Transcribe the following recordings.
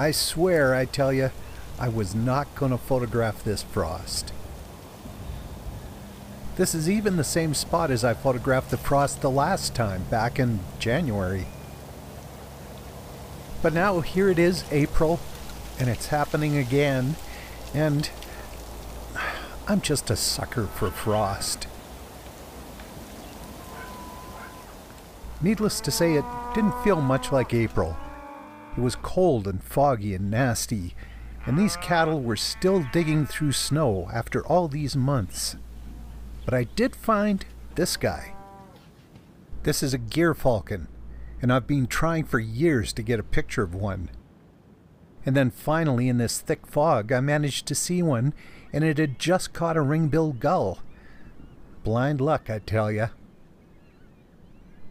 I swear, I tell you, I was not going to photograph this frost. This is even the same spot as I photographed the frost the last time, back in January. But now here it is, April, and it's happening again, and I'm just a sucker for frost. Needless to say, it didn't feel much like April. It was cold and foggy and nasty, and these cattle were still digging through snow after all these months. But I did find this guy. This is a gear falcon, and I've been trying for years to get a picture of one. And then finally in this thick fog I managed to see one, and it had just caught a ring-billed gull. Blind luck, I tell ya.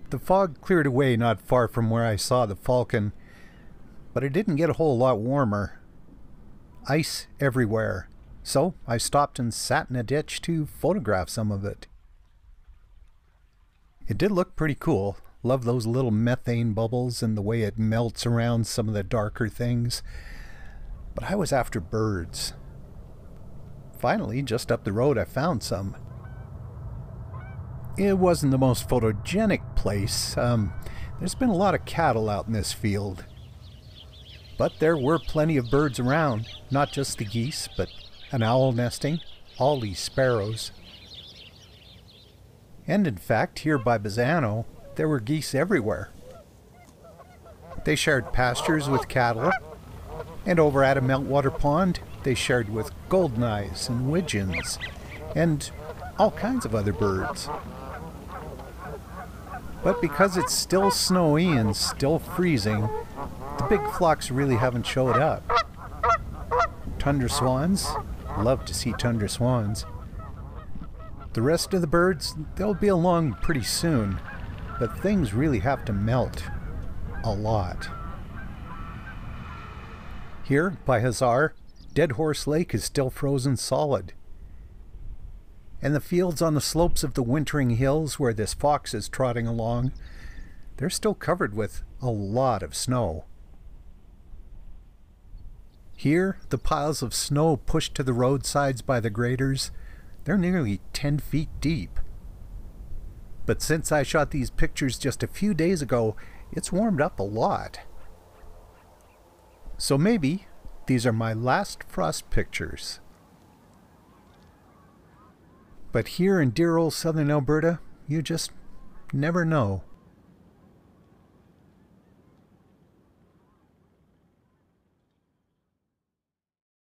The fog cleared away not far from where I saw the falcon, but it didn't get a whole lot warmer. Ice everywhere, so I stopped and sat in a ditch to photograph some of it. It did look pretty cool. Love those little methane bubbles and the way it melts around some of the darker things. But I was after birds. Finally, just up the road, I found some. It wasn't the most photogenic place. There's been a lot of cattle out in this field. But there were plenty of birds around, not just the geese, but an owl nesting, all these sparrows. And in fact, here by Bazzano, there were geese everywhere. They shared pastures with cattle, and over at a meltwater pond, they shared with goldeneyes and widgeons, and all kinds of other birds. But because it's still snowy and still freezing, the big flocks really haven't showed up. Tundra swans, love to see tundra swans. The rest of the birds, they'll be along pretty soon, but things really have to melt a lot. Here, by Hazar, Dead Horse Lake is still frozen solid. And the fields on the slopes of the wintering hills where this fox is trotting along, they're still covered with a lot of snow. Here, the piles of snow pushed to the roadsides by the graders, they're nearly 10 feet deep. But since I shot these pictures just a few days ago, it's warmed up a lot. So maybe these are my last frost pictures. But here in dear old southern Alberta, you just never know.